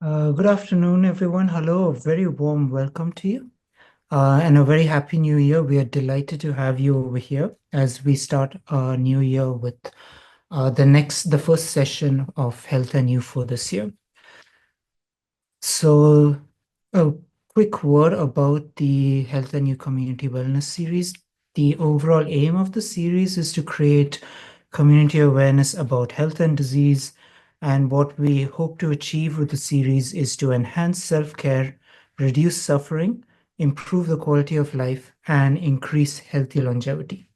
Good afternoon, everyone. Hello, a very warm welcome to you, and a very happy new year. We are delighted to have you over here as we start our new year with the first session of Health and You for this year. So, a quick word about the Health and You Community Wellness Series. The overall aim of the series is to create community awareness about health and disease. And what we hope to achieve with the series is to enhance self-care, reduce suffering, improve the quality of life, and increase healthy longevity.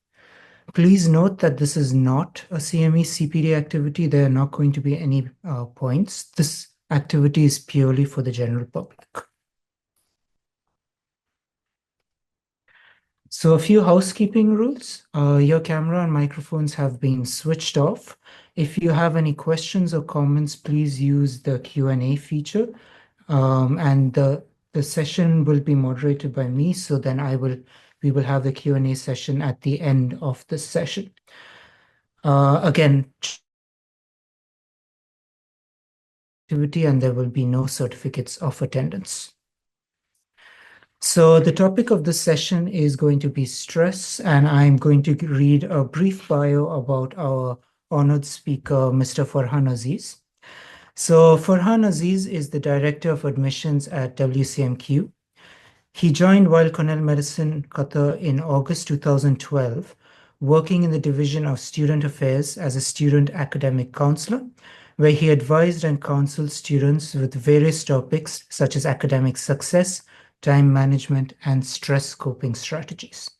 Please note that this is not a CME CPD activity. There are not going to be any points. This activity is purely for the general public. So a few housekeeping rules. Your camera and microphones have been switched off. If you have any questions or comments, please use the Q&A feature. And the session will be moderated by me. So then we will have the Q&A session at the end of the session. Again, activity, and there will be no certificates of attendance. So the topic of this session is going to be stress, and I'm going to read a brief bio about our honored speaker, Mr. Farhan Aziz. So Farhan Aziz is the Director of Admissions at WCM-Q. He joined Weill Cornell Medicine-Qatar in August 2012, working in the Division of Student Affairs as a student academic counselor, where he advised and counseled students with various topics such as academic success, time management, and stress coping strategies.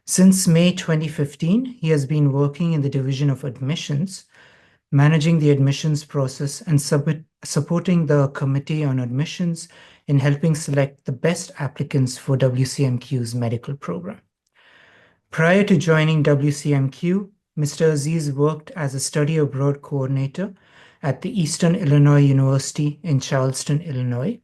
Since May 2015, he has been working in the Division of Admissions, managing the admissions process and supporting the Committee on Admissions in helping select the best applicants for WCM-Q's medical program. Prior to joining WCM-Q, Mr. Aziz worked as a study abroad coordinator at the Eastern Illinois University in Charleston, Illinois,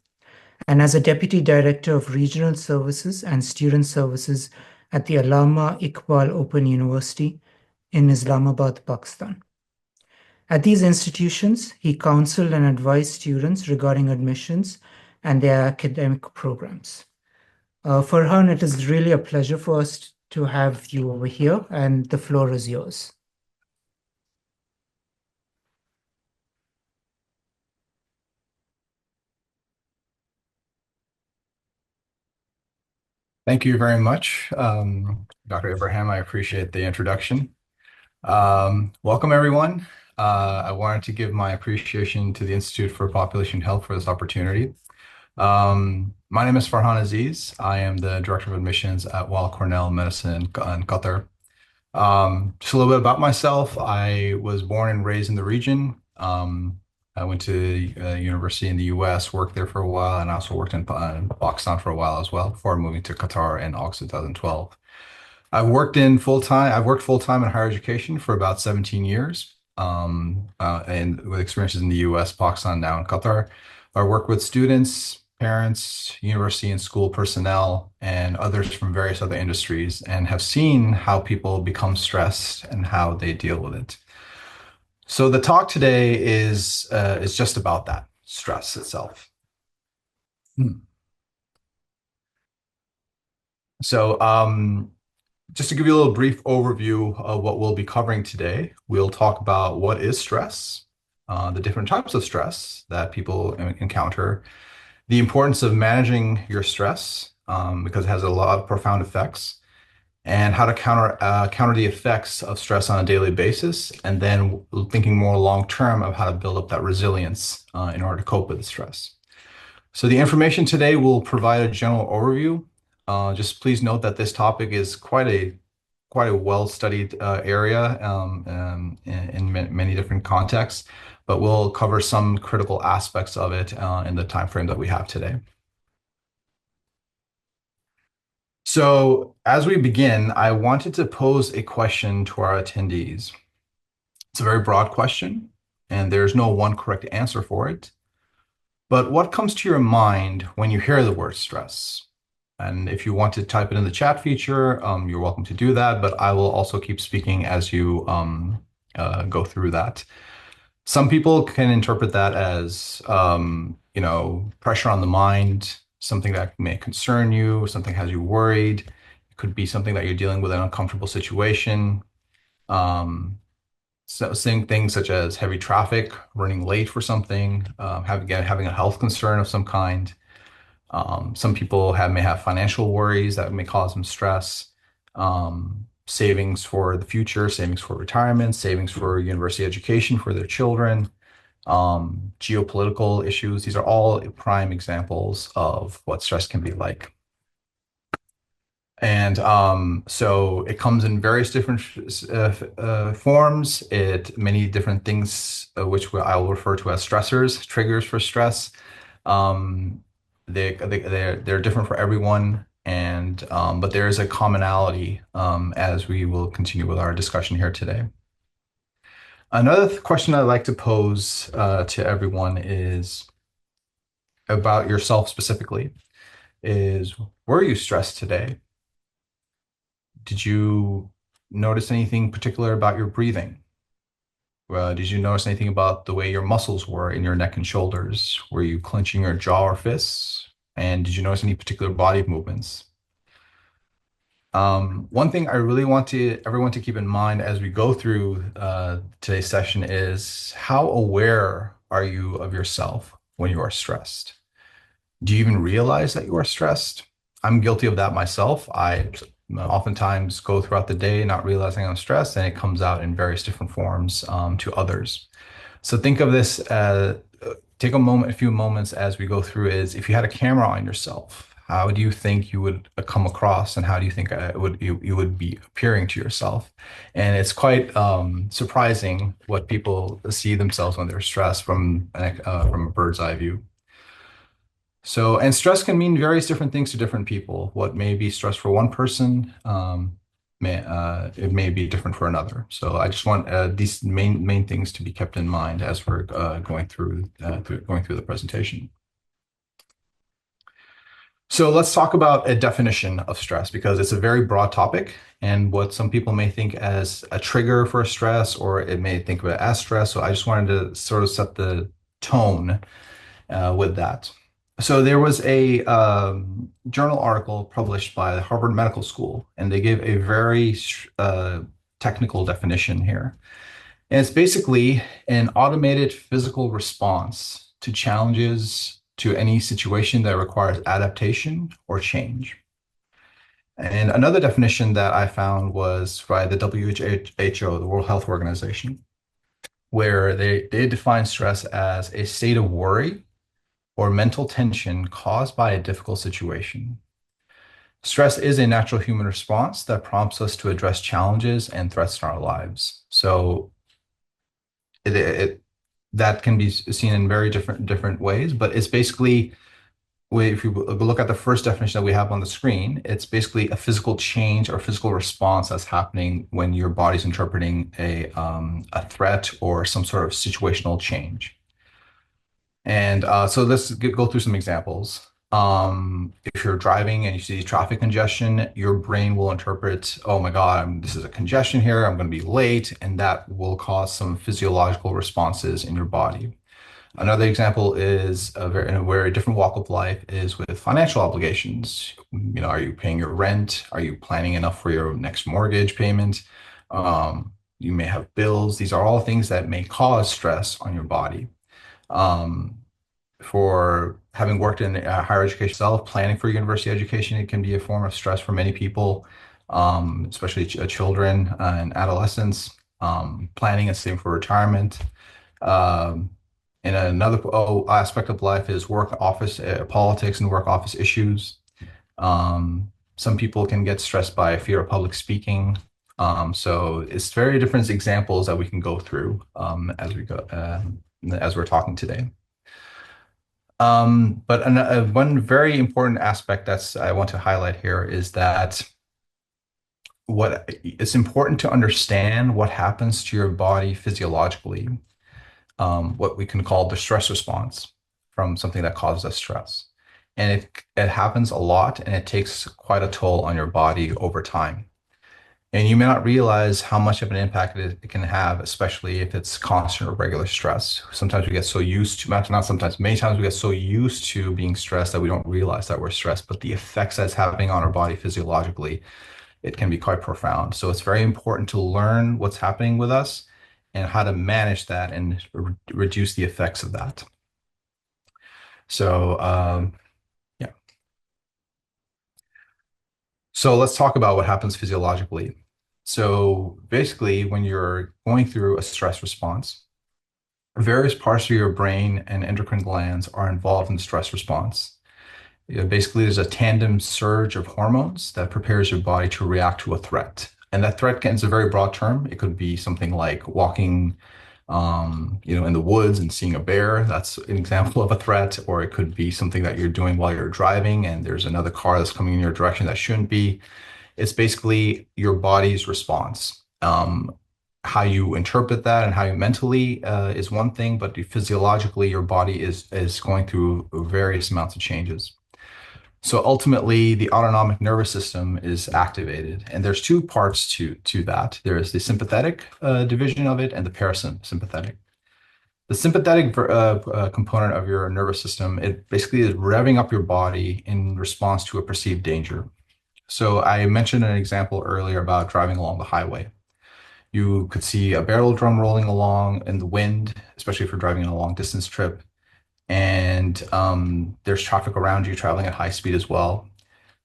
and as a Deputy Director of Regional Services and Student Services at the Allama Iqbal Open University in Islamabad, Pakistan. At these institutions, he counseled and advised students regarding admissions and their academic programs. Farhan, it is really a pleasure for us to have you over here, and the floor is yours. Thank you very much, Dr. Abraham. I appreciate the introduction. Welcome, everyone. I wanted to give my appreciation to the Institute for Population Health for this opportunity. My name is Farhan Aziz. I am the Director of Admissions at Weill Cornell Medicine in Qatar. Just a little bit about myself. I was born and raised in the region. I went to university in the US, worked there for a while, and also worked in Pakistan for a while as well before moving to Qatar in August 2012. I've worked full-time in higher education for about 17 years, and with experiences in the US, Pakistan, now in Qatar. I work with students, parents, university and school personnel, and others from various other industries, and have seen how people become stressed and how they deal with it. So the talk today is just about that, stress itself. So just to give you a little brief overview of what we'll be covering today, we'll talk about what is stress, the different types of stress that people encounter, the importance of managing your stress, because it has a lot of profound effects, and how to counter the effects of stress on a daily basis, and then thinking more long term of how to build up that resilience in order to cope with the stress. So the information today will provide a general overview. Just please note that this topic is quite a well-studied area in many different contexts, but we'll cover some critical aspects of it in the time frame that we have today. So as we begin, I wanted to pose a question to our attendees. It's a very broad question, and there's no one correct answer for it. But what comes to your mind when you hear the word stress? And if you want to type it in the chat feature, you're welcome to do that, but I will also keep speaking as you go through that. Some people can interpret that as, pressure on the mind, something that may concern you, something has you worried. It could be something that you're dealing with an uncomfortable situation. Um, so saying things such as heavy traffic, running late for something, having a health concern of some kind. Some people may have financial worries that may cause them stress. Savings for the future, savings for retirement, savings for university education for their children, geopolitical issues. These are all prime examples of what stress can be like. And so it comes in various different forms. Many different things, I will refer to as stressors, triggers for stress. Um, they're different for everyone, and but there is a commonality as we will continue with our discussion here today. Another question I'd like to pose to everyone is about yourself specifically. Is Were you stressed today? Did you notice anything particular about your breathing? Did you notice anything about the way your muscles were in your neck and shoulders? Were you clenching your jaw or fists? And did you notice any particular body movements? One thing I really want everyone to keep in mind as we go through today's session is how aware are you of yourself when you are stressed? Do you even realize that you are stressed? I'm guilty of that myself. I oftentimes go throughout the day not realizing I'm stressed, and it comes out in various different forms to others. So think of this take a few moments as we go through is if you had a camera on yourself, how do you think you would come across, and how do you think you would be appearing to yourself? And it's quite surprising what people see themselves when they're stressed from a bird's eye view. So, and stress can mean various different things to different people. What may be stress for one person, it may be different for another. So, I just want these main things to be kept in mind as we're going through the presentation. So, let's talk about a definition of stress because it's a very broad topic, and what some people may think as a trigger for stress, or it may think of it as stress. So, I just wanted to sort of set the tone with that. So there was a journal article published by the Harvard Medical School, and they gave a very technical definition here. And it's basically an automated physical response to challenges to any situation that requires adaptation or change. And another definition that I found was by the WHO, the World Health Organization, where they define stress as a state of worry or mental tension caused by a difficult situation. Stress is a natural human response that prompts us to address challenges and threats in our lives. So that can be seen in very different ways, but it's basically, if you look at the first definition that we have on the screen, it's basically a physical change or physical response that's happening when your body's interpreting a threat or some sort of situational change. And so let's go through some examples. If you're driving and you see traffic congestion, your brain will interpret, oh my God, this is a congestion here, I'm going to be late, and that will cause some physiological responses in your body. Another example is in a very different walk of life is with financial obligations. Are you paying your rent? Are you planning enough for your next mortgage payment? You may have bills. These are all things that may cause stress on your body. For having worked in higher education itself, planning for university education, it can be a form of stress for many people, especially children and adolescents. Planning and saving for retirement. And another aspect of life is work office politics and work office issues. Some people can get stressed by fear of public speaking. So it's very different examples that we can go through as we're talking today. But one very important aspect I want to highlight here is that it's important to understand what happens to your body physiologically, what we can call the stress response from something that causes us stress. And it happens a lot, and it takes quite a toll on your body over time. And you may not realize how much of an impact it can have, especially if it's constant or regular stress. Sometimes we get so used to, not sometimes, many times we get so used to being stressed that we don't realize that we're stressed. But the effects that's having on our body physiologically, it can be quite profound. So it's very important to learn what's happening with us and how to manage that and reduce the effects of that. So, yeah. So let's talk about what happens physiologically. So basically, when you're going through a stress response, various parts of your brain and endocrine glands are involved in the stress response. Basically, there's a tandem surge of hormones that prepares your body to react to a threat. And that threat is a very broad term. It could be something like walking, in the woods and seeing a bear. That's an example of a threat. Or it could be something that you're doing while you're driving and there's another car that's coming in your direction that shouldn't be. It's basically your body's response. How you interpret that and how you mentally is one thing, but physiologically, your body is going through various amounts of changes. So ultimately, the autonomic nervous system is activated, and there's two parts to that. There is the sympathetic division of it and the parasympathetic. The sympathetic component of your nervous system, it basically is revving up your body in response to a perceived danger. So I mentioned an example earlier about driving along the highway. You could see a barrel drum rolling along in the wind, especially if you're driving a long distance trip. And there's traffic around you traveling at high speed as well.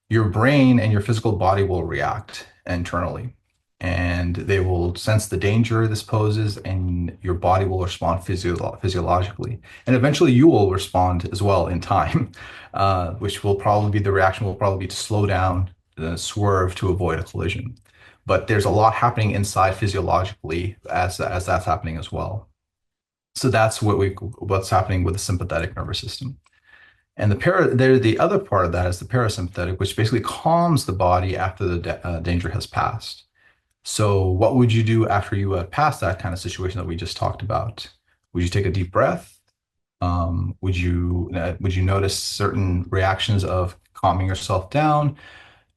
Your brain and your physical body will react internally, and they will sense the danger this poses, and your body will respond physiologically. And eventually you will respond as well in time, which will probably be the reaction will probably be to slow down, swerve to avoid a collision. But there's a lot happening inside physiologically as that's happening as well. So that's what's happening with the sympathetic nervous system. And the other part of that is the parasympathetic, which basically calms the body after the danger has passed. So what would you do after you have passed that kind of situation that we just talked about? Would you take a deep breath? Would you notice certain reactions of calming yourself down?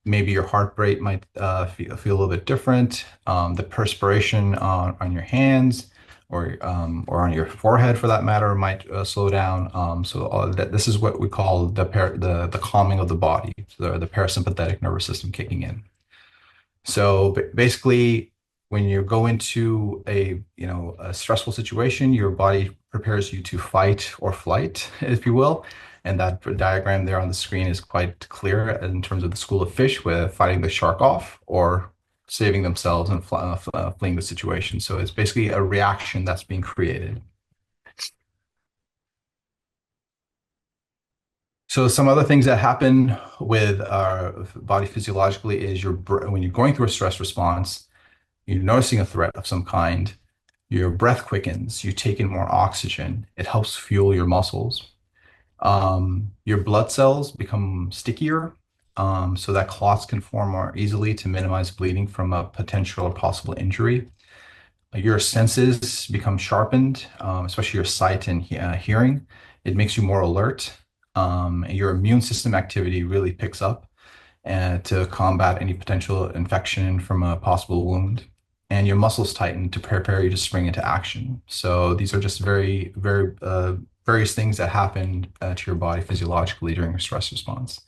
Maybe your heart rate might feel a little bit different. The perspiration on your hands or on your forehead, for that matter, might slow down. This is what we call the calming of the body, the parasympathetic nervous system kicking in. So basically, when you go into a stressful situation, your body prepares you to fight or flight, if you will. And that diagram there on the screen is quite clear in terms of the school of fish with fighting the shark off or saving themselves and fleeing the situation. So it's basically a reaction that's being created. So some other things that happen with our body physiologically is when you're going through a stress response, you're noticing a threat of some kind, your breath quickens, you take in more oxygen, it helps fuel your muscles. Your blood cells become stickier, so that clots can form more easily to minimize bleeding from a potential or possible injury. Your senses become sharpened, especially your sight and hearing. It makes you more alert. And your immune system activity really picks up to combat any potential infection from a possible wound. And your muscles tighten to prepare you to spring into action. So these are just very, very various things that happen to your body physiologically during a stress response.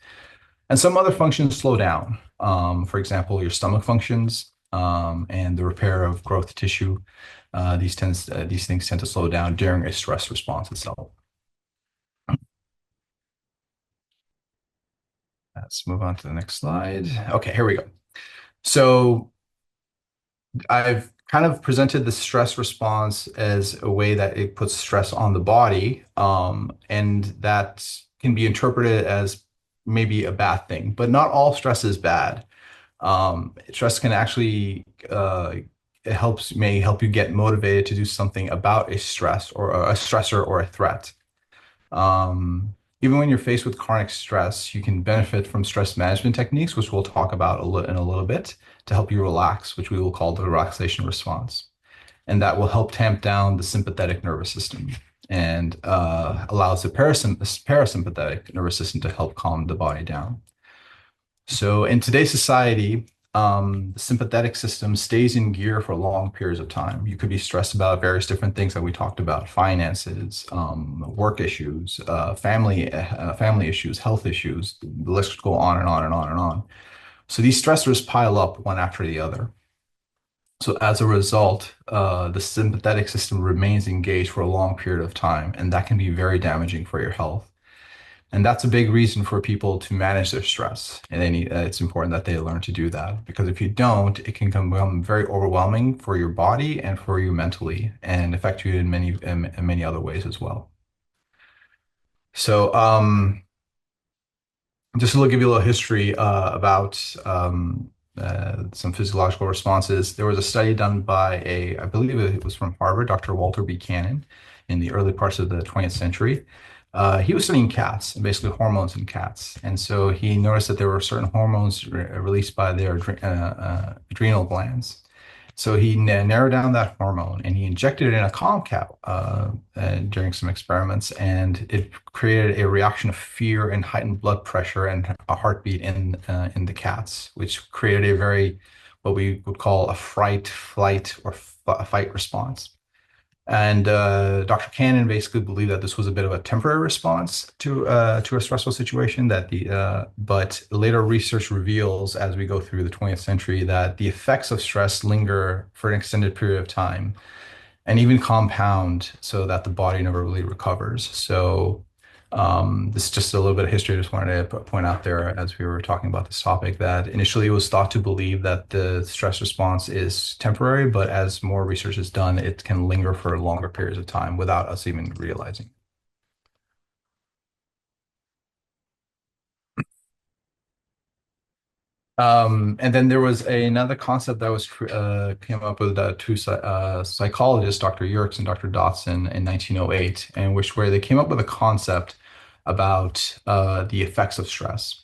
And some other functions slow down. For example, your stomach functions and the repair of growth tissue. These things tend to slow down during a stress response itself. Let's move on to the next slide. Okay, here we go. So I've kind of presented the stress response as a way that it puts stress on the body, and that can be interpreted as maybe a bad thing, but not all stress is bad. Stress can actually may help you get motivated to do something about a stress or a stressor or a threat. Even when you're faced with chronic stress, you can benefit from stress management techniques, which we'll talk about in a little bit, to help you relax, which we will call the relaxation response. And that will help tamp down the sympathetic nervous system and allows the parasympathetic nervous system to help calm the body down. So in today's society, the sympathetic system stays in gear for long periods of time. You could be stressed about various different things that we talked about: finances, work issues, family issues, health issues. The list could go on and on and on and on. So these stressors pile up one after the other. So as a result, the sympathetic system remains engaged for a long period of time, and that can be very damaging for your health. And that's a big reason for people to manage their stress. And it's important that they learn to do that, because if you don't, it can become very overwhelming for your body and for you mentally, and affect you in many other ways as well. So, just to give you a little history about some physiological responses. There was a study done by I believe it was from Harvard, Dr. Walter Buchanan, in the early parts of the 20th century. He was studying cats and basically hormones in cats. And so he noticed that there were certain hormones released by their adrenal glands. So he narrowed down that hormone and he injected it in a calm cat during some experiments, and it created a reaction of fear and heightened blood pressure and a heartbeat in the cats, which created a very what we would call a fright, flight, or fight response. And Dr. Cannon basically believed that this was a bit of a temporary response to a stressful situation. But later research reveals, as we go through the 20th century, that the effects of stress linger for an extended period of time, and even compound, so that the body never really recovers. So this is just a little bit of history. I just wanted to point out there, as we were talking about this topic, that initially it was thought to believe that the stress response is temporary, but as more research is done, it can linger for longer periods of time without us even realizing. And then there was another concept that was came up with two psychologists, Dr. Yerkes and Dr. Dotson, in 1908, and where they came up with a concept about the effects of stress.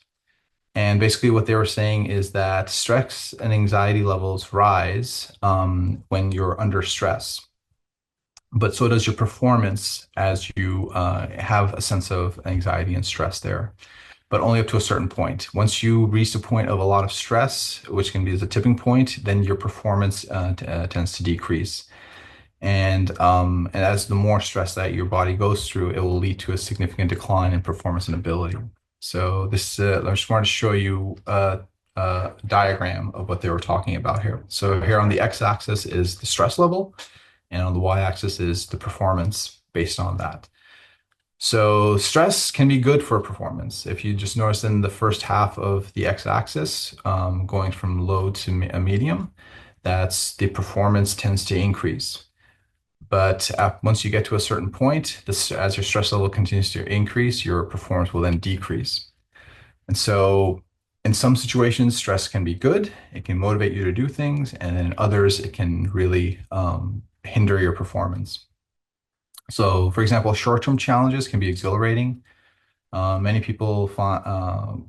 And basically, what they were saying is that stress and anxiety levels rise when you're under stress, but so does your performance as you have a sense of anxiety and stress there, but only up to a certain point. Once you reach the point of a lot of stress, which can be the tipping point, then your performance tends to decrease. And as the more stress that your body goes through, it will lead to a significant decline in performance and ability. So this, I just wanted to show you a diagram of what they were talking about here. So here on the x-axis is the stress level, and on the y-axis is the performance based on that. So stress can be good for performance. If you just notice in the first half of the x-axis, going from low to medium, that's the performance tends to increase. But once you get to a certain point, as your stress level continues to increase, your performance will then decrease. And so in some situations, stress can be good. It can motivate you to do things. And in others, it can really hinder your performance. So, for example, short-term challenges can be exhilarating. Many people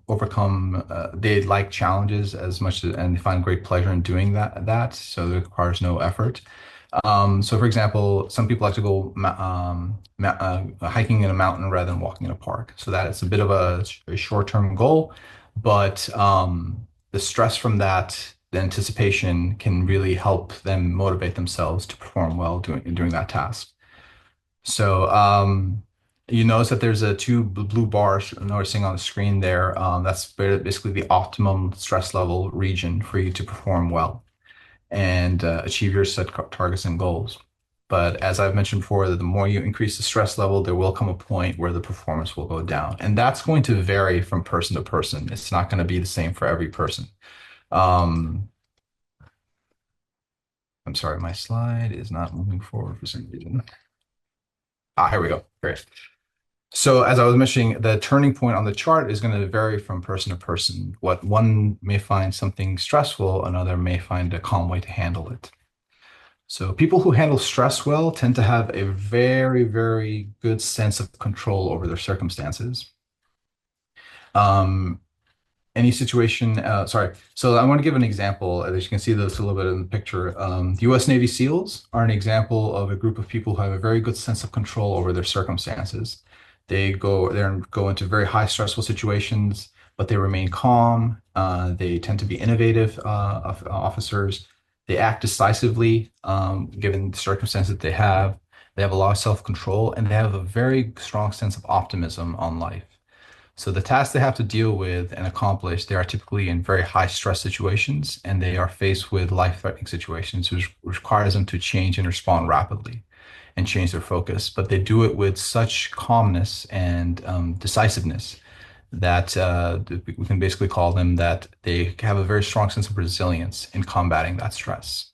overcome, they like challenges as much as, and they find great pleasure in doing that. So it requires no effort. So for example, some people like to go hiking in a mountain rather than walking in a park. So that it's a bit of a short-term goal, but the stress from that, the anticipation, can really help them motivate themselves to perform well during that task. So you notice that there's two blue bars noticing on the screen there. That's basically the optimum stress level region for you to perform well and achieve your set targets and goals. But as I've mentioned before, the more you increase the stress level, there will come a point where the performance will go down. And that's going to vary from person to person. It's not going to be the same for every person. I'm sorry, my slide is not moving forward for some reason. Here we go. Great. So as I was mentioning, the turning point on the chart is going to vary from person to person. What one may find something stressful, another may find a calm way to handle it. So people who handle stress well tend to have a very, very good sense of control over their circumstances. Any situation, sorry. So I want to give an example. As you can see this a little bit in the picture. The U.S. Navy SEALs are an example of a group of people who have a very good sense of control over their circumstances. They go into very high stressful situations, but they remain calm. They tend to be innovative officers. They act decisively, given the circumstances that they have. They have a lot of self-control, and they have a very strong sense of optimism on life. So the tasks they have to deal with and accomplish, they are typically in very high stress situations, and they are faced with life-threatening situations, which requires them to change and respond rapidly and change their focus. But they do it with such calmness and decisiveness that we can basically call them that they have a very strong sense of resilience in combating that stress.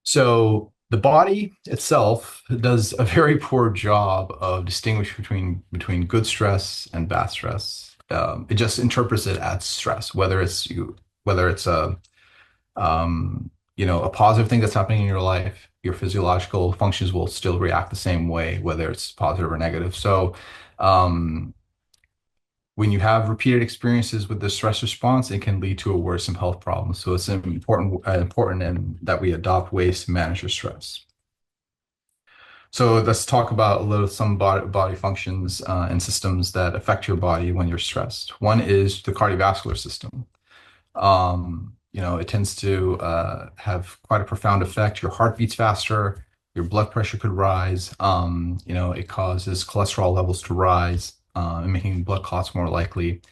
So the body itself does a very poor job of distinguishing between good stress and bad stress. It just interprets it as stress, whether it's a a positive thing that's happening in your life, your physiological functions will still react the same way, whether it's positive or negative. So um, when you have repeated experiences with the stress response, it can lead to a worsen health problem. So it's important and that we adopt ways to manage your stress. So let's talk about some body functions and systems that affect your body when you're stressed. One is the cardiovascular system. It tends to have quite a profound effect. Your heart beats faster, your blood pressure could rise. It causes cholesterol levels to rise, and making blood clots more likely.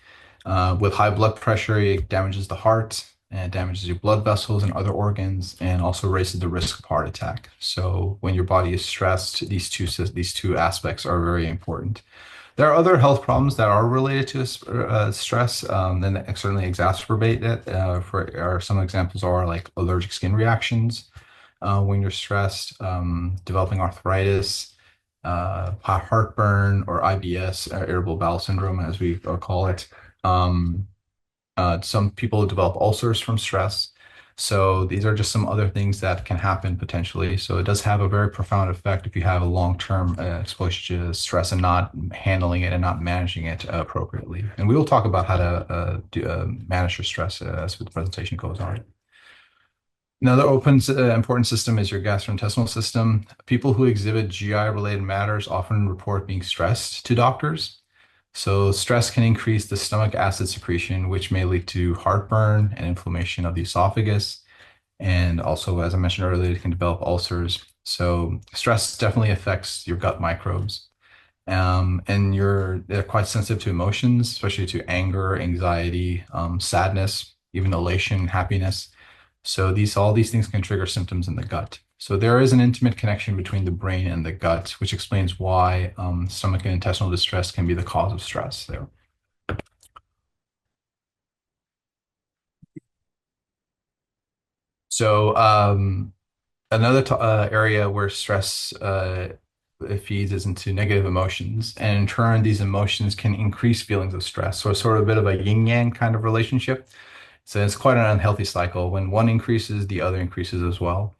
With high blood pressure, it damages the heart and damages your blood vessels and other organs, and also raises the risk of heart attack. So when your body is stressed, these two aspects are very important. There are other health problems that are related to stress, and that certainly exacerbate it. Some examples are like allergic skin reactions when you're stressed, developing arthritis, heartburn, or IBS, irritable bowel syndrome, as we call it. Um, some people develop ulcers from stress. So these are just some other things that can happen potentially. So it does have a very profound effect if you have a long-term exposure to stress and not handling it and not managing it appropriately. And we will talk about how to manage your stress as the presentation goes on. Another important system is your gastrointestinal system. People who exhibit GI-related matters often report being stressed to doctors. So stress can increase the stomach acid secretion, which may lead to heartburn and inflammation of the esophagus. And also, as I mentioned earlier, it can develop ulcers. So stress definitely affects your gut microbes. And they're quite sensitive to emotions, especially to anger, anxiety, sadness, even elation, happiness. So all these things can trigger symptoms in the gut. So there is an intimate connection between the brain and the gut, which explains why stomach and intestinal distress can be the cause of stress there. So another area where stress it feeds is into negative emotions, and in turn, these emotions can increase feelings of stress. So it's sort of a bit of a yin-yang kind of relationship. So it's quite an unhealthy cycle. When one increases, the other increases as well.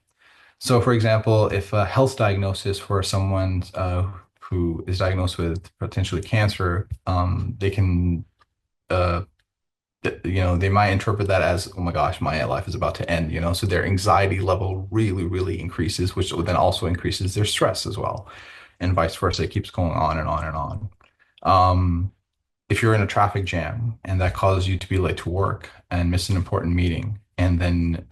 So, for example, if a health diagnosis for someone who is diagnosed with potentially cancer, they can, uh, they might interpret that as, oh my gosh, my life is about to end, so their anxiety level really, really increases, which then also increases their stress as well, and vice versa. It keeps going on and on and on. Um, if you're in a traffic jam and that causes you to be late to work and miss an important meeting, and then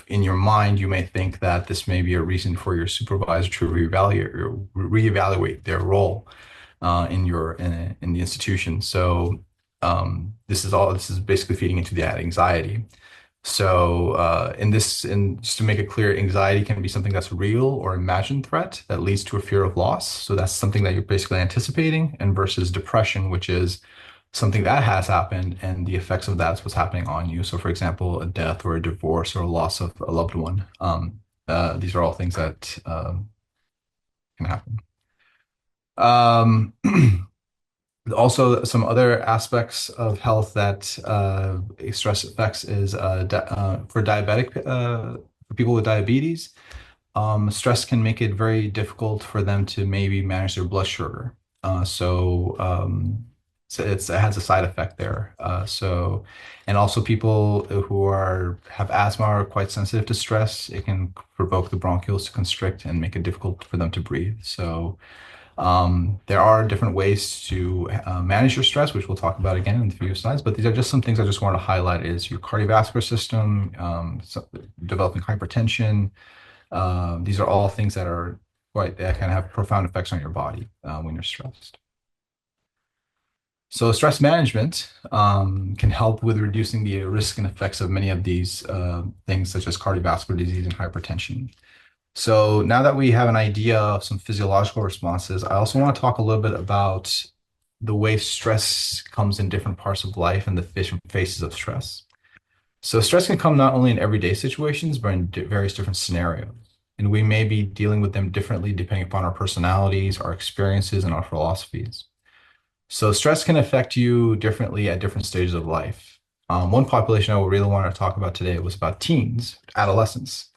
in your mind, you may think that this may be a reason for your supervisor to reevaluate their role in the institution. So this is basically feeding into that anxiety. So and just to make it clear, anxiety can be something that's real or imagined threat that leads to a fear of loss. So that's something that you're basically anticipating, and versus depression, which is something that has happened and the effects of that's what's happening on you. So for example, a death or a divorce or a loss of a loved one. These are all things that can happen. Um, Also, some other aspects of health that stress affects is for people with diabetes. Stress can make it very difficult for them to maybe manage their blood sugar. So it has a side effect there. And also people who have asthma are quite sensitive to stress. It can provoke the bronchioles to constrict and make it difficult for them to breathe. So There are different ways to manage your stress, which we'll talk about again in a few slides, but these are just some things I just want to highlight is your cardiovascular system, developing hypertension. These are all things that are quite that can have profound effects on your body when you're stressed. So stress management can help with reducing the risk and effects of many of these things such as cardiovascular disease and hypertension. So now that we have an idea of some physiological responses, I also want to talk a little bit about the way stress comes in different parts of life and the different phases of stress. So stress can come not only in everyday situations, but in various different scenarios. And we may be dealing with them differently depending upon our personalities, our experiences, and our philosophies. So stress can affect you differently at different stages of life. One population I really want to talk about today was about teens, adolescents.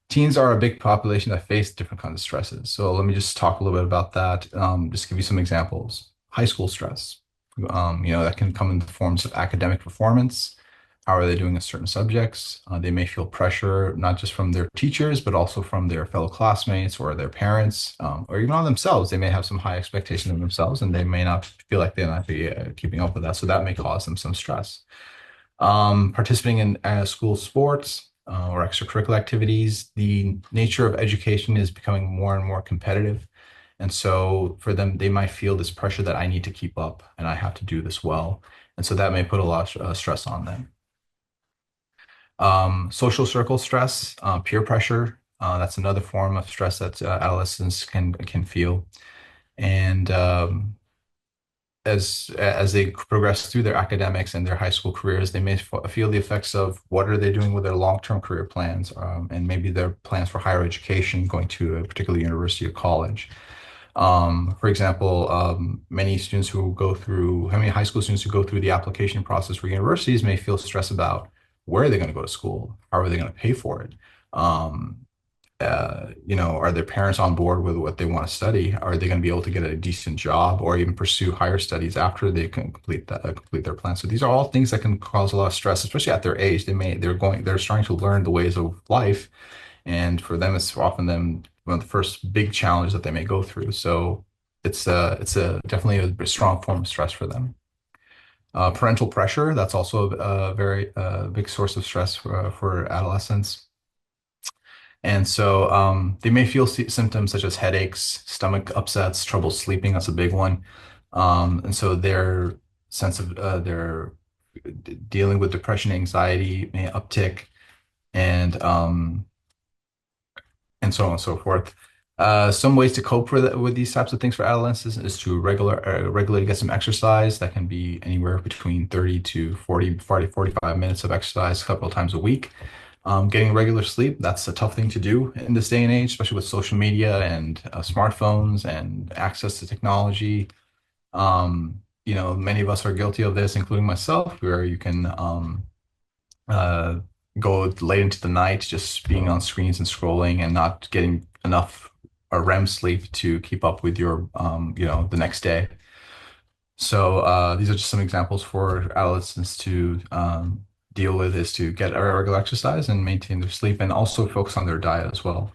Teens are a big population that face different kinds of stresses. So let me just talk a little bit about that. Just give you some examples. High school stress, that can come in the forms of academic performance. How are they doing in certain subjects? They may feel pressure, not just from their teachers, but also from their fellow classmates or their parents, or even on themselves. They may have some high expectations of themselves and they may not feel like they're not be, keeping up with that. So that may cause them some stress. Participating in school sports or extracurricular activities, the nature of education is becoming more and more competitive. And so for them, they might feel this pressure that I need to keep up and I have to do this well. And so that may put a lot of stress on them. Social circle stress, peer pressure, that's another form of stress that adolescents can feel. And as they progress through their academics and their high school careers, they may feel the effects of what are they doing with their long-term career plans, and maybe their plans for higher education, going to a particular university or college. For example, many high school students who go through the application process for universities may feel stressed about where are they going to go to school? How are they going to pay for it? Are their parents on board with what they want to study? Are they going to be able to get a decent job or even pursue higher studies after they can complete their plan? So these are all things that can cause a lot of stress, especially at their age. They're starting to learn the ways of life, and for them, it's often one of the first big challenges that they may go through. So it's definitely a strong form of stress for them. Parental pressure, that's also a very big source of stress for adolescents. And so they may feel symptoms such as headaches, stomach upsets, trouble sleeping. That's a big one. And so their sense of their dealing with depression, anxiety may uptick, and so on and so forth. Some ways to cope with these types of things for adolescents is to regularly get some exercise. That can be anywhere between 30 to 45 minutes of exercise a couple of times a week. Getting regular sleep, that's a tough thing to do in this day and age, especially with social media and smartphones and access to technology. Many of us are guilty of this, including myself, where you can go late into the night just being on screens and scrolling and not getting enough REM sleep to keep up with your, the next day. So these are just some examples for adolescents to deal with is to get a regular exercise and maintain their sleep and also focus on their diet as well.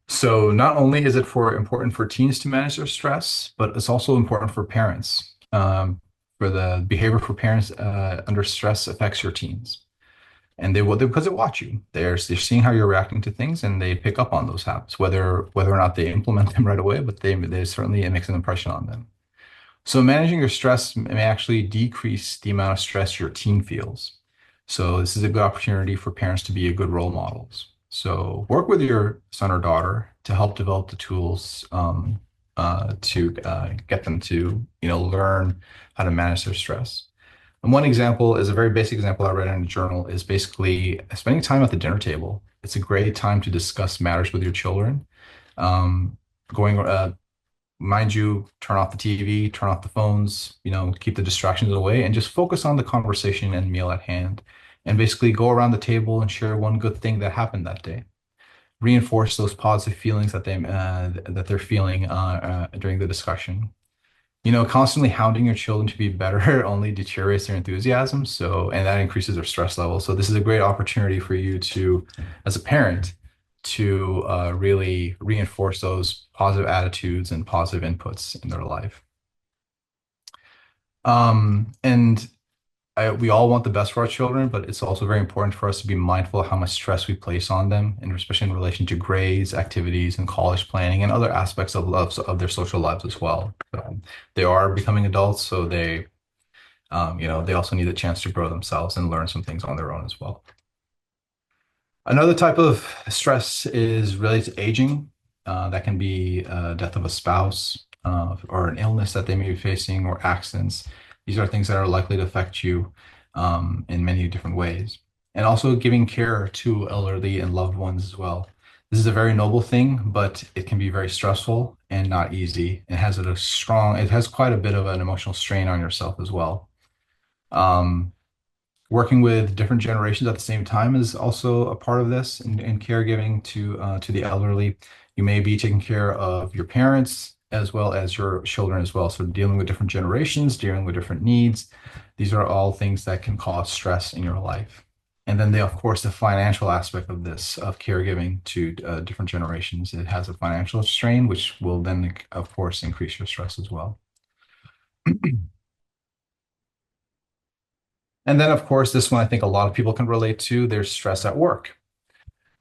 So not only is it important for teens to manage their stress, but it's also important for parents. For the behavior for parents under stress affects your teens. And they will because they watch you. They're seeing how you're reacting to things and they pick up on those habits, whether or not they implement them right away, but they certainly it makes an impression on them. So managing your stress may actually decrease the amount of stress your teen feels. So this is a good opportunity for parents to be a good role models. So work with your son or daughter to help develop the tools to get them to learn how to manage their stress. And one example is a very basic example I read in a journal is basically spending time at the dinner table. It's a great time to discuss matters with your children. Mind you, turn off the TV, turn off the phones, keep the distractions away and just focus on the conversation and meal at hand. And basically go around the table and share one good thing that happened that day. Reinforce those positive feelings that they're feeling during the discussion. Constantly hounding your children to be better only deteriorates their enthusiasm. And that increases their stress level. So this is a great opportunity for you to, as a parent, to really reinforce those positive attitudes and positive inputs in their life. And we all want the best for our children, but it's also very important for us to be mindful of how much stress we place on them, and especially in relation to grades, activities, and college planning, and other aspects of their social lives as well. They are becoming adults, so they also need a chance to grow themselves and learn some things on their own as well. Another type of stress is related to aging. That can be death of a spouse, or an illness that they may be facing, or accidents. These are things that are likely to affect you in many different ways. And also giving care to elderly and loved ones as well. This is a very noble thing, but it can be very stressful and not easy. It has quite a bit of an emotional strain on yourself as well. Um, Working with different generations at the same time is also a part of this in caregiving to the elderly. You may be taking care of your parents as well as your children as well. So dealing with different generations, dealing with different needs, these are all things that can cause stress in your life. And then of course, the financial aspect of this, of caregiving to different generations, it has a financial strain, which will then, of course, increase your stress as well. And then, of course, this one I think a lot of people can relate to. There's stress at work.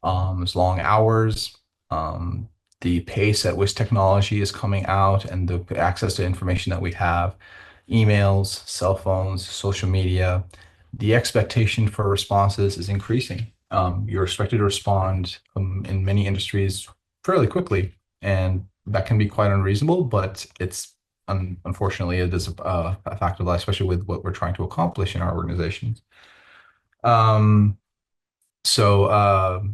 There's long hours, um, the pace at which technology is coming out, and the access to information that we have, emails, cell phones, social media. The expectation for responses is increasing. You're expected to respond in many industries fairly quickly, and that can be quite unreasonable, but unfortunately, it is a fact of life, especially with what we're trying to accomplish in our organizations. Um, so,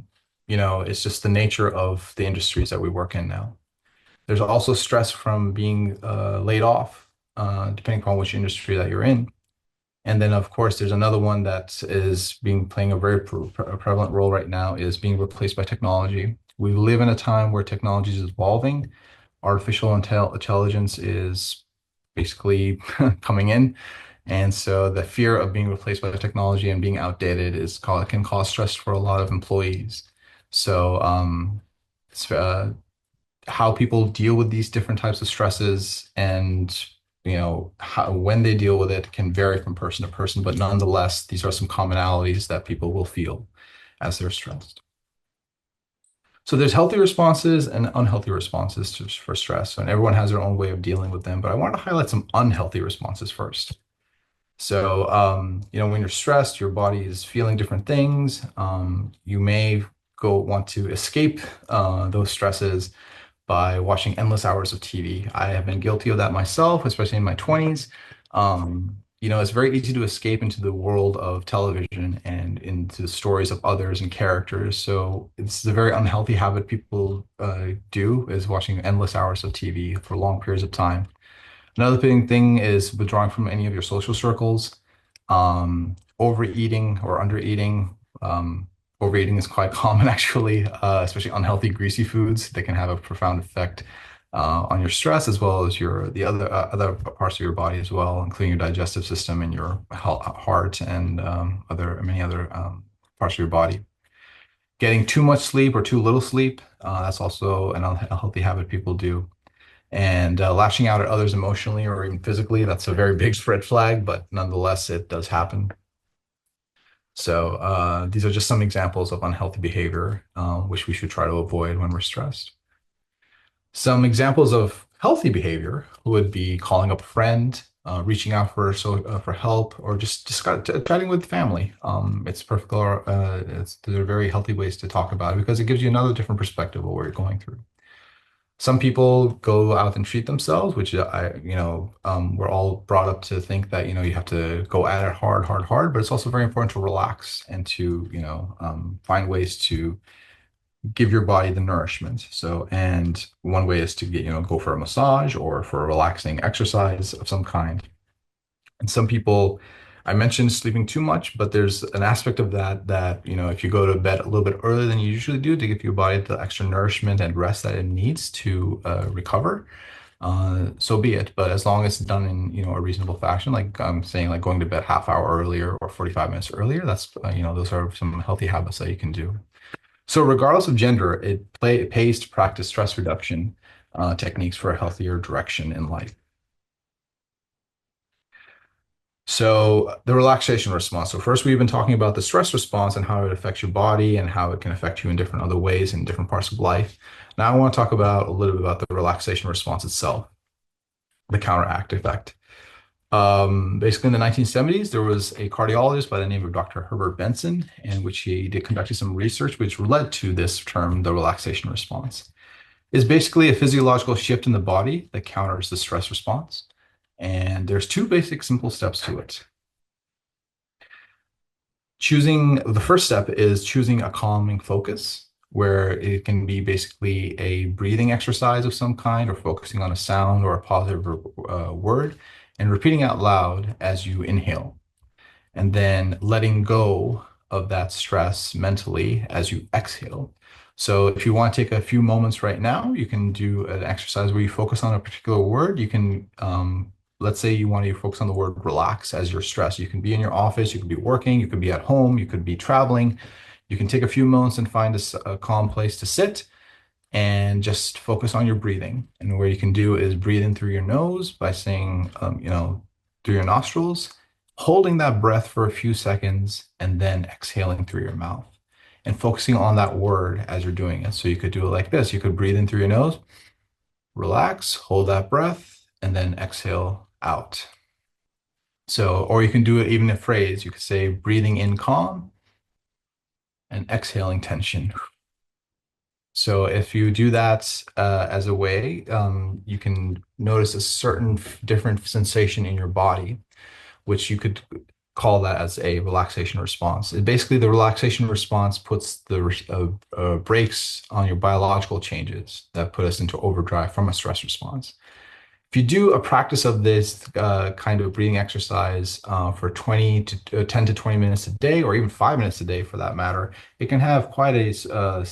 it's just the nature of the industries that we work in now. There's also stress from being laid off, depending upon which industry that you're in. And then, of course, there's another one that is playing a very prevalent role right now, is being replaced by technology. We live in a time where technology is evolving. Artificial intelligence is basically coming in. And so the fear of being replaced by technology and being outdated can cause stress for a lot of employees. So how people deal with these different types of stresses, and when they deal with it, can vary from person to person, but nonetheless, these are some commonalities that people will feel as they're stressed. So there's healthy responses and unhealthy responses for stress, and everyone has their own way of dealing with them. But I want to highlight some unhealthy responses first. So, when you're stressed, your body is feeling different things. You may want to escape those stresses by watching endless hours of TV. I have been guilty of that myself, especially in my 20s. It's very easy to escape into the world of television and into the stories of others and characters. So it's a very unhealthy habit people do, is watching endless hours of TV for long periods of time. Another big thing is withdrawing from any of your social circles, overeating or undereating. Overeating is quite common, actually, especially unhealthy, greasy foods that can have a profound effect on your stress, as well as the other parts of your body as well, including your digestive system and your heart and many other parts of your body. Getting too much sleep or too little sleep, that's also an unhealthy habit people do. And lashing out at others emotionally or even physically, that's a very big red flag, but nonetheless, it does happen. So these are just some examples of unhealthy behavior, which we should try to avoid when we're stressed. Some examples of healthy behavior would be calling up a friend, reaching out for help, or just chatting with family. It's perfect. They're very healthy ways to talk about it, because it gives you another different perspective of what you're going through. Some people go out and treat themselves, which we're all brought up to think that, you have to go at it hard, hard, hard, but it's also very important to relax and to, find ways to give your body the nourishment. So, and one way is to go for a massage or for a relaxing exercise of some kind. And some people, I mentioned sleeping too much, but there's an aspect of that, if you go to bed a little bit earlier than you usually do to give your body the extra nourishment and rest that it needs to recover, so be it. But as long as it's done in, a reasonable fashion, like I'm saying, like going to bed half hour earlier or 45 minutes earlier, those are some healthy habits that you can do. So regardless of gender, it pays to practice stress reduction techniques for a healthier direction in life. So the relaxation response. So first, we've been talking about the stress response and how it affects your body and how it can affect you in different other ways in different parts of life. Now I want to talk about a little bit about the relaxation response itself, the counteract effect. Basically, in the 1970s, there was a cardiologist by the name of Dr. Herbert Benson, in which he did conducted some research, which led to this term, the relaxation response. It's basically a physiological shift in the body that counters the stress response. And there's two basic simple steps to it. Choosing the first step is choosing a calming focus, where it can be basically a breathing exercise of some kind, or focusing on a sound or a positive word, and repeating out loud as you inhale, and then letting go of that stress mentally as you exhale. So if you want to take a few moments right now, you can do an exercise where you focus on a particular word. You can, let's say you want to focus on the word relax as your stress. You can be in your office, you could be working, you could be at home, you could be traveling. You can take a few moments and find a calm place to sit and just focus on your breathing. And what you can do is breathe in through your nose by saying, through your nostrils, holding that breath for a few seconds, and then exhaling through your mouth and focusing on that word as you're doing it. So you could do it like this. You could breathe in through your nose, relax, hold that breath, and then exhale out. So, or you can do it even in a phrase. You could say breathing in calm and exhaling tension. So if you do that as a way, you can notice a certain different sensation in your body, which you could call that as a relaxation response. Basically, the relaxation response puts the brakes on your biological changes that put us into overdrive from a stress response. If you do a practice of this kind of breathing exercise for 10 to 20 minutes a day, or even 5 minutes a day for that matter, it can have quite a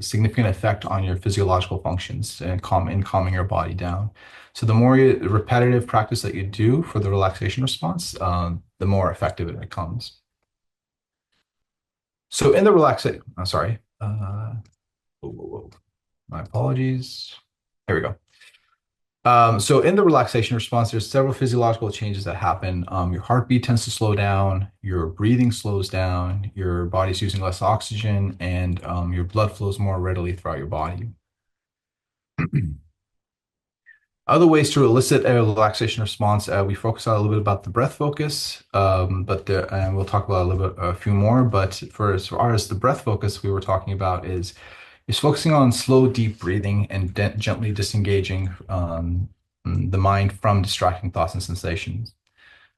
significant effect on your physiological functions and calming your body down. So the more repetitive practice that you do for the relaxation response, the more effective it becomes. So in the relaxation, I'm sorry, my apologies. There we go. So in the relaxation response, there's several physiological changes that happen. Your heartbeat tends to slow down, your breathing slows down, your body's using less oxygen, and your blood flows more readily throughout your body. Other ways to elicit a relaxation response, we focus on a little bit about the breath focus, and we'll talk about a few more. But for as far as the breath focus we were talking about is focusing on slow, deep breathing and gently disengaging the mind from distracting thoughts and sensations.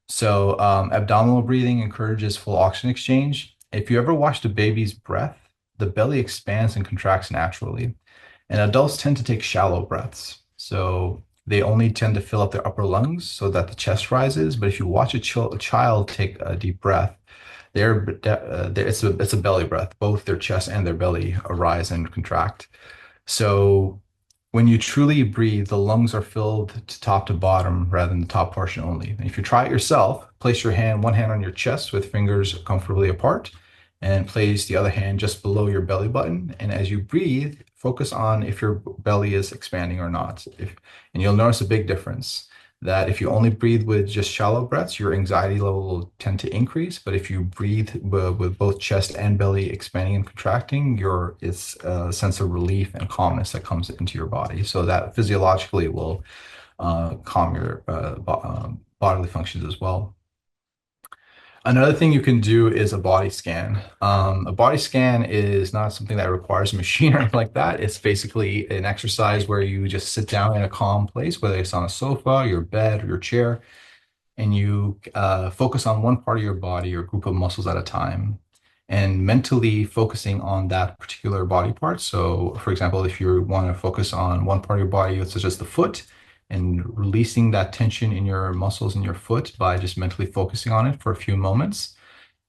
So abdominal breathing encourages full oxygen exchange. If you ever watched a baby's breath, the belly expands and contracts naturally. And adults tend to take shallow breaths. So they only tend to fill up their upper lungs so that the chest rises. But if you watch a child take a deep breath, it's a belly breath. Both their chest and their belly arise and contract. So when you truly breathe, the lungs are filled to top to bottom rather than the top portion only. And if you try it yourself, place one hand on your chest with fingers comfortably apart, and place the other hand just below your belly button. And as you breathe, focus on if your belly is expanding or not. And you'll notice a big difference that if you only breathe with just shallow breaths, your anxiety level will tend to increase. But if you breathe with both chest and belly expanding and contracting, it's a sense of relief and calmness that comes into your body. So that physiologically will calm your bodily functions as well. Another thing you can do is a body scan. A body scan is not something that requires a machine or anything like that. It's basically an exercise where you just sit down in a calm place, whether it's on a sofa, your bed, or your chair, and you focus on one part of your body or group of muscles at a time, and mentally focusing on that particular body part. So, for example, if you want to focus on one part of your body, such as the foot, and releasing that tension in your muscles in your foot by just mentally focusing on it for a few moments.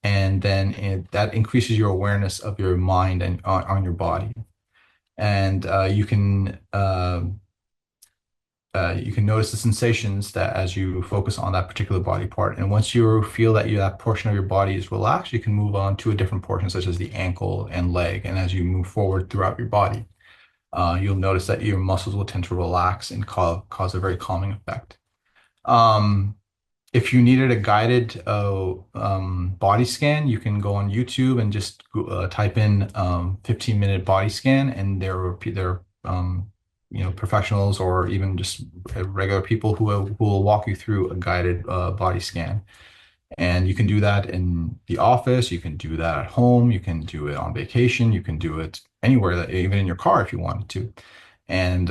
And then that increases your awareness of your mind and on your body. And you can you can notice the sensations that as you focus on that particular body part. And once you feel that that portion of your body is relaxed, you can move on to a different portion, such as the ankle and leg. And as you move forward throughout your body, you'll notice that your muscles will tend to relax and cause a very calming effect. Um, if you needed a guided body scan, you can go on YouTube and just type in 15-minute body scan, and there professionals or even just regular people who will walk you through a guided body scan. And you can do that in the office, you can do that at home, you can do it on vacation, you can do it anywhere, even in your car if you wanted to. And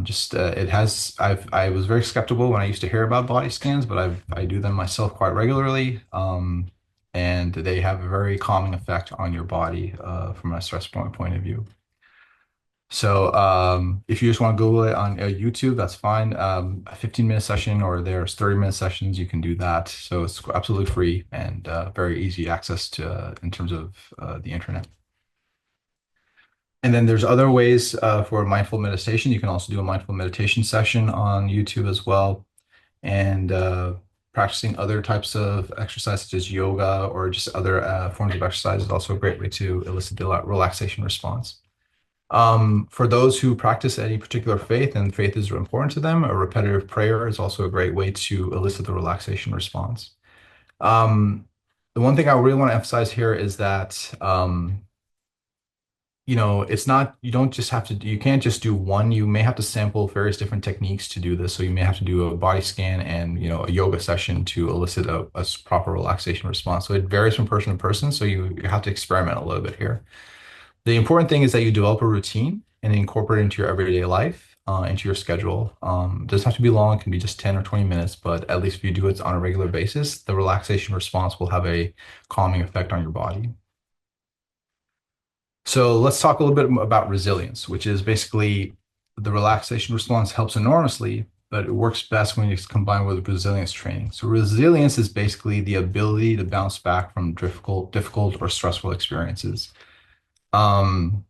just it has I was very skeptical when I used to hear about body scans, but I do them myself quite regularly. And they have a very calming effect on your body from a stress point of view. So if you just want to Google it on YouTube, that's fine. A 15-minute session, or there's 30-minute sessions, you can do that. So it's absolutely free and very easy access to in terms of the internet. And then there's other ways for mindful meditation. You can also do a mindful meditation session on YouTube as well. And practicing other types of exercise, such as yoga or just other forms of exercise, is also a great way to elicit the relaxation response. For those who practice any particular faith and faith is important to them, a repetitive prayer is also a great way to elicit the relaxation response. The one thing I really want to emphasize here is that it's not, you don't just have to, you can't just do one. You may have to sample various different techniques to do this. So you may have to do a body scan and, a yoga session to elicit a proper relaxation response. So it varies from person to person. So you have to experiment a little bit here. The important thing is that you develop a routine and incorporate it into your everyday life, into your schedule. It doesn't have to be long. It can be just 10 or 20 minutes, but at least if you do it on a regular basis, the relaxation response will have a calming effect on your body. So let's talk a little bit about resilience, which is basically the relaxation response helps enormously, but it works best when it's combined with resilience training. So resilience is basically the ability to bounce back from difficult or stressful experiences. Um,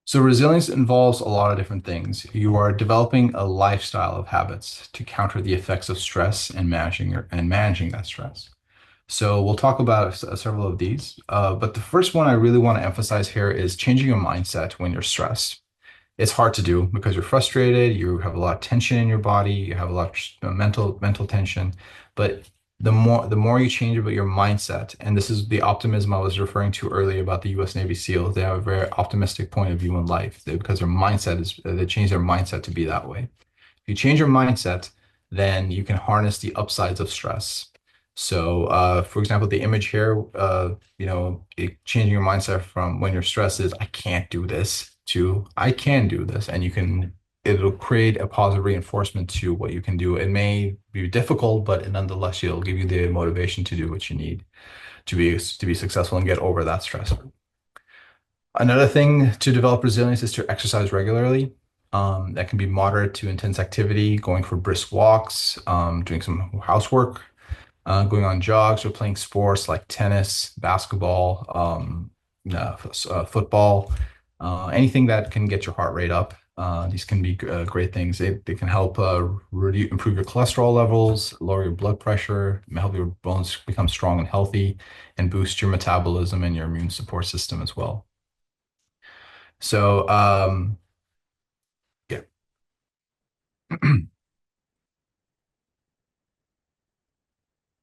so resilience involves a lot of different things. You are developing a lifestyle of habits to counter the effects of stress and managing that stress. So we'll talk about several of these, but the first one I really want to emphasize here is changing your mindset when you're stressed. It's hard to do because you're frustrated, you have a lot of tension in your body, you have a lot of mental tension, but the more you change about your mindset, and this is the optimism I was referring to earlier about the U.S. Navy SEALs, they have a very optimistic point of view in life because they change their mindset to be that way. If you change your mindset, then you can harness the upsides of stress. So, for example, the image here, changing your mindset from when you're stressed is I can't do this to I can do this, and it'll create a positive reinforcement to what you can do. It may be difficult, but nonetheless, it'll give you the motivation to do what you need to be successful and get over that stress. Another thing to develop resilience is to exercise regularly. That can be moderate to intense activity, going for brisk walks, doing some housework, going on jogs, or playing sports like tennis, basketball, football, anything that can get your heart rate up. These can be great things. They can help improve your cholesterol levels, lower your blood pressure, help your bones become strong and healthy, and boost your metabolism and your immune support system as well. So, yeah.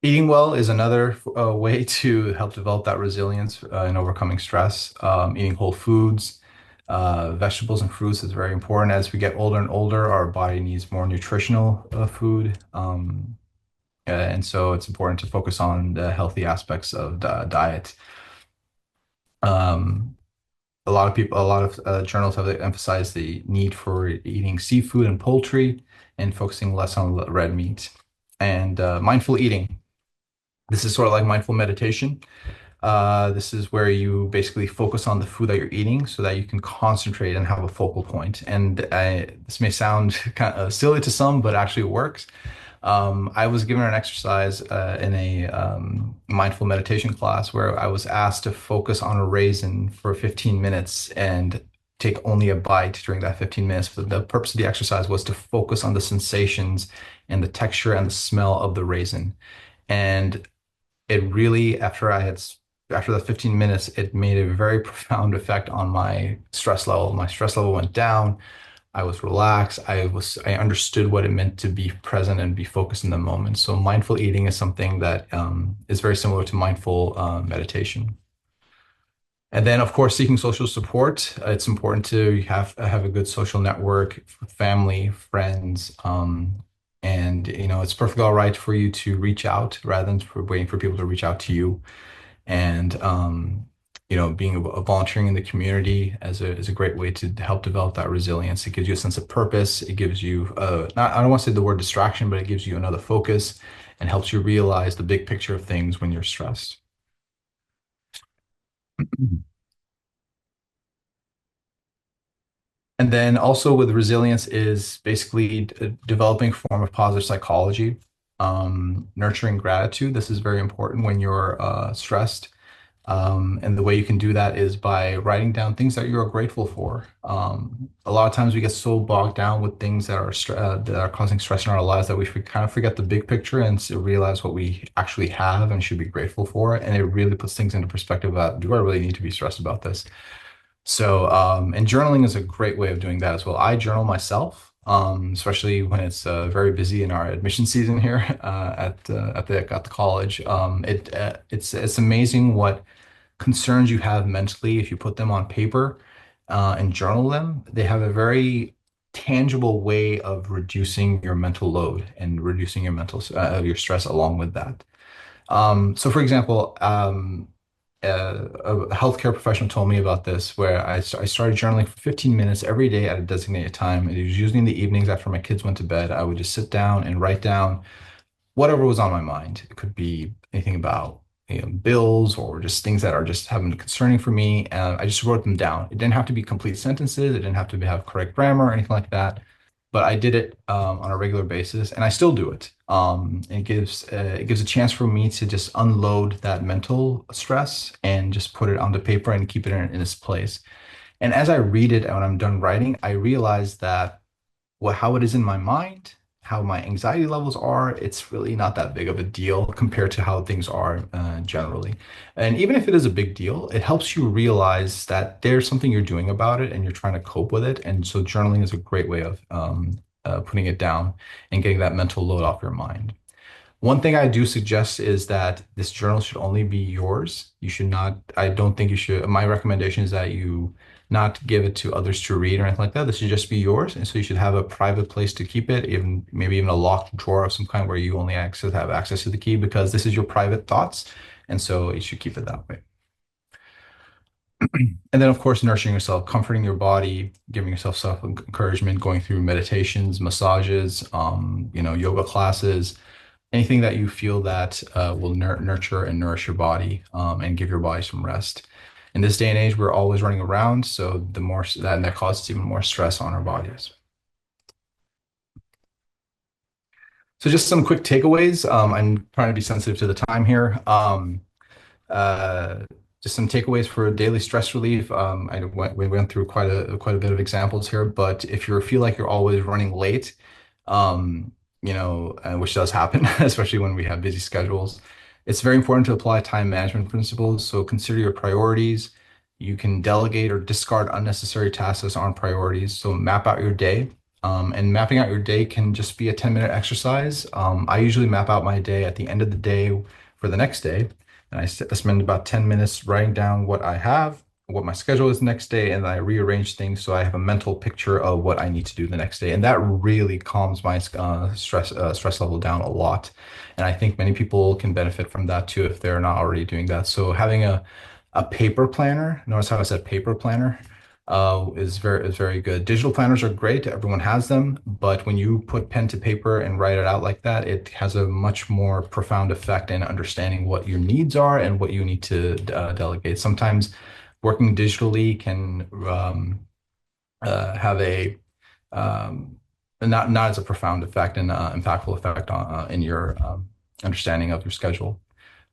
Eating well is another way to help develop that resilience in overcoming stress. Eating whole foods, vegetables and fruits is very important. As we get older and older, our body needs more nutritional food. And so it's important to focus on the healthy aspects of the diet. Um, a lot of journals have emphasized the need for eating seafood and poultry and focusing less on red meat. And mindful eating. This is sort of like mindful meditation. This is where you basically focus on the food that you're eating so that you can concentrate and have a focal point. And this may sound kind of silly to some, but actually works. I was given an exercise in a mindful meditation class where I was asked to focus on a raisin for 15 minutes. And take only a bite during that 15 minutes. But the purpose of the exercise was to focus on the sensations and the texture and the smell of the raisin. And it really, after the 15 minutes, it made a very profound effect on my stress level. My stress level went down. I was relaxed. I understood what it meant to be present and be focused in the moment. So mindful eating is something that is very similar to mindful meditation. And then, of course, seeking social support. It's important to have a good social network, family, friends, and it's perfectly all right for you to reach out rather than for waiting for people to reach out to you. And being a volunteering in the community is a great way to help develop that resilience. It gives you a sense of purpose. It gives you not I don't want to say the word distraction, but it gives you another focus and helps you realize the big picture of things when you're stressed. And then also with resilience is basically developing a form of positive psychology, nurturing gratitude. This is very important when you're stressed. And the way you can do that is by writing down things that you're grateful for. A lot of times we get so bogged down with things that are causing stress in our lives that we kind of forget the big picture and realize what we actually have and should be grateful for. And it really puts things into perspective about, do I really need to be stressed about this? So, and journaling is a great way of doing that as well. I journal myself, especially when it's very busy in our admission season here at the college. It's amazing what concerns you have mentally if you put them on paper and journal them. They have a very tangible way of reducing your mental load and reducing your stress along with that. So, for example, a healthcare professional told me about this, where I started journaling for 15 minutes every day at a designated time. It was usually in the evenings after my kids went to bed. I would just sit down and write down whatever was on my mind. It could be anything about bills or just things that are just having concerning for me. I just wrote them down. It didn't have to be complete sentences. It didn't have to have correct grammar or anything like that. But I did it on a regular basis, and I still do it. It gives a chance for me to just unload that mental stress and just put it onto paper and keep it in its place. And as I read it, and when I'm done writing, I realize that how it is in my mind, how my anxiety levels are, it's really not that big of a deal compared to how things are generally. And even if it is a big deal, it helps you realize that there's something you're doing about it and you're trying to cope with it. And so journaling is a great way of putting it down and getting that mental load off your mind. One thing I do suggest is that this journal should only be yours. You should not, I don't think you should, my recommendation is that you not give it to others to read or anything like that. This should just be yours. And so you should have a private place to keep it, even maybe even a locked drawer of some kind where you only have access to the key, because this is your private thoughts. And so you should keep it that way. And then, of course, nourishing yourself, comforting your body, giving yourself self-encouragement, going through meditations, massages, yoga classes, anything that you feel that will nurture and nourish your body and give your body some rest. In this day and age, we're always running around, so the more that causes even more stress on our bodies. So just some quick takeaways. I'm trying to be sensitive to the time here. Uh, just some takeaways for daily stress relief. We went through quite a bit of examples here, but if you feel like you're always running late, which does happen, especially when we have busy schedules, it's very important to apply time management principles. So consider your priorities. You can delegate or discard unnecessary tasks that aren't priorities. So map out your day. And mapping out your day can just be a 10-minute exercise. I usually map out my day at the end of the day for the next day. And I spend about 10 minutes writing down what I have, what my schedule is the next day, and I rearrange things so I have a mental picture of what I need to do the next day. And that really calms my stress level down a lot. And I think many people can benefit from that too if they're not already doing that. So having a paper planner, notice how I said paper planner, is very good. Digital planners are great. Everyone has them, but when you put pen to paper and write it out like that, it has a much more profound effect in understanding what your needs are and what you need to delegate. Sometimes working digitally can have a not as a profound effect and impactful effect on in your understanding of your schedule.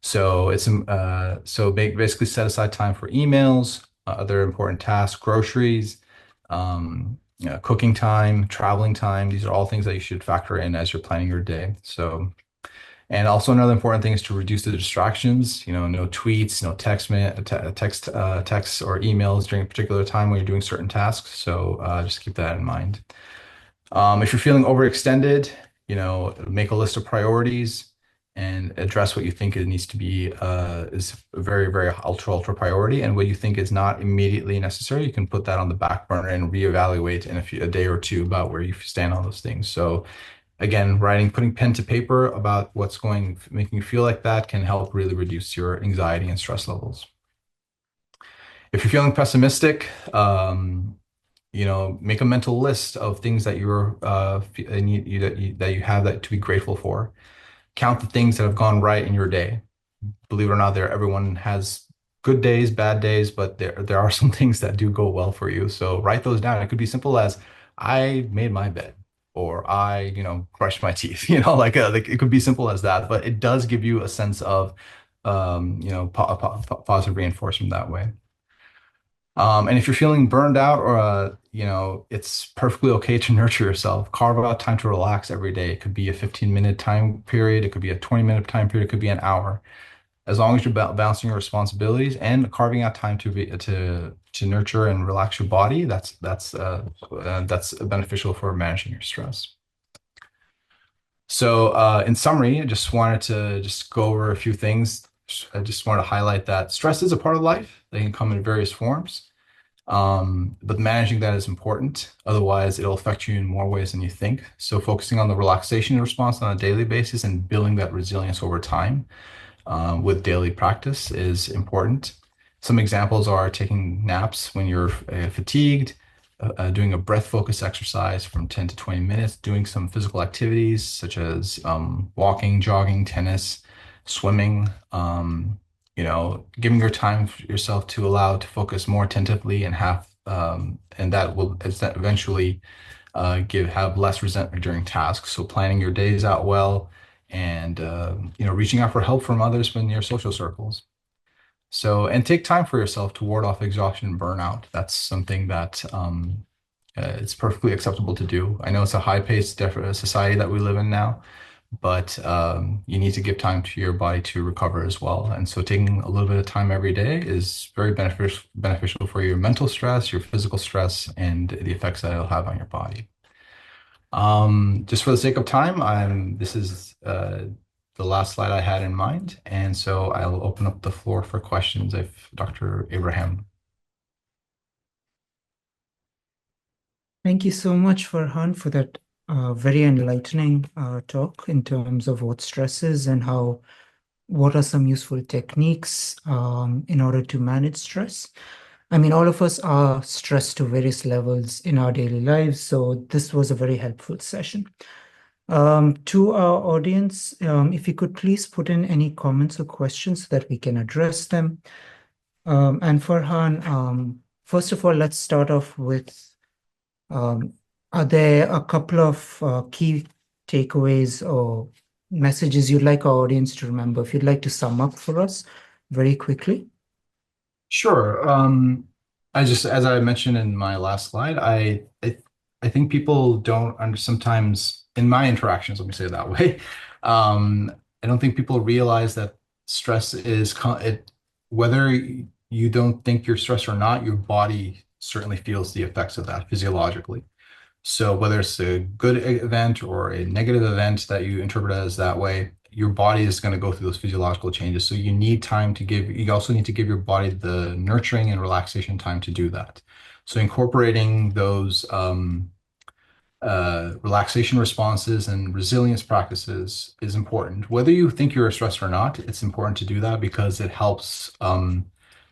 So basically set aside time for emails, other important tasks, groceries, cooking time, traveling time. These are all things that you should factor in as you're planning your day. So, and also another important thing is to reduce the distractions. No tweets, no texts or emails during a particular time when you're doing certain tasks. So just keep that in mind. If you're feeling overextended, make a list of priorities and address what you think it needs to be is a very, very ultra priority. And what you think is not immediately necessary, you can put that on the back burner and reevaluate in a day or two about where you stand on those things. So again, putting pen to paper about making you feel like that can help really reduce your anxiety and stress levels. If you're feeling pessimistic, make a mental list of things that that you have that to be grateful for. Count the things that have gone right in your day. Believe it or not, everyone has good days, bad days, but there are some things that do go well for you. So write those down. It could be simple as I made my bed or I brushed my teeth. Like it could be simple as that, but it does give you a sense of positive reinforcement that way. And if you're feeling burned out or it's perfectly okay to nurture yourself. Carve out time to relax every day. It could be a 15-minute time period. It could be a 20-minute time period. It could be an hour. As long as you're balancing your responsibilities and carving out time to nurture and relax your body, that's beneficial for managing your stress. So, in summary, I just wanted to just go over a few things. I just want to highlight that stress is a part of life. They can come in various forms. But managing that is important. Otherwise, it'll affect you in more ways than you think. So focusing on the relaxation response on a daily basis and building that resilience over time with daily practice is important. Some examples are taking naps when you're fatigued, doing a breath focus exercise from 10 to 20 minutes, doing some physical activities such as walking, jogging, tennis, swimming, giving your time yourself to allow to focus more attentively and that will eventually have less resentment during tasks. So planning your days out well and reaching out for help from others in your social circles. So, and take time for yourself to ward off exhaustion and burnout. That's something that it's perfectly acceptable to do. I know it's a high-paced society that we live in now, but you need to give time to your body to recover as well. And so taking a little bit of time every day is very beneficial for your mental stress, your physical stress, and the effects that it'll have on your body. Just for the sake of time, this is the last slide I had in mind. And so I'll open up the floor for questions if Dr. Abraham. Thank you so much, Farhan, for that very enlightening talk in terms of what stress is and what are some useful techniques in order to manage stress. I mean, all of us are stressed to various levels in our daily lives, so this was a very helpful session. To our audience, if you could please put in any comments or questions so that we can address them. And Farhan, first of all, let's start off with are there a couple of key takeaways or messages you'd like our audience to remember? If you'd like to sum up for us very quickly. Sure. As I mentioned in my last slide, I think people don't sometimes in my interactions, let me say it that way. I don't think people realize that stress whether you don't think you're stressed or not, your body certainly feels the effects of that physiologically. So whether it's a good event or a negative event that you interpret as that way, your body is going to go through those physiological changes. So you also need to give your body the nurturing and relaxation time to do that. So incorporating those relaxation responses and resilience practices is important. Whether you think you're stressed or not, it's important to do that because it helps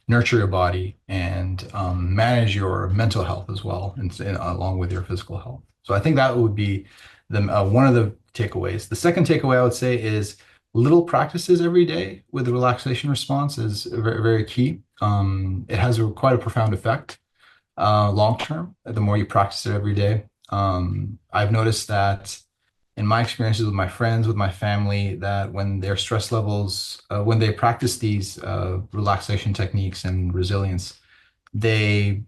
nurture your body and manage your mental health as well, and along with your physical health. So I think that would be one of the takeaways. The second takeaway I would say is little practices every day with the relaxation response is very, very key. It has quite a profound effect long term, the more you practice it every day. I've noticed that in my experiences with my friends, with my family, that when their stress levels, when they practice these relaxation techniques and resilience, they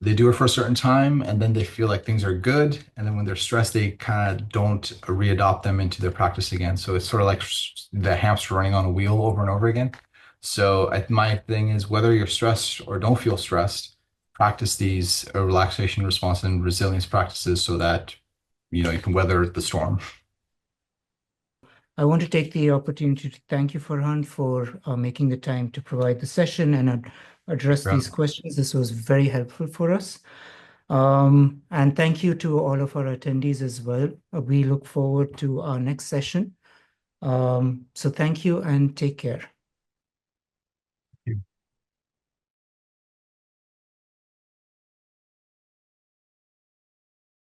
they do it for a certain time and then they feel like things are good. And then when they're stressed, they kind of don't readopt them into their practice again. So it's sort of like the hamster running on a wheel over and over again. So my thing is whether you're stressed or don't feel stressed, practice these relaxation response and resilience practices so that you can weather the storm. I want to take the opportunity to thank you, Farhan, for making the time to provide the session and address these questions. This was very helpful for us. And thank you to all of our attendees as well. We look forward to our next session. So thank you and take care.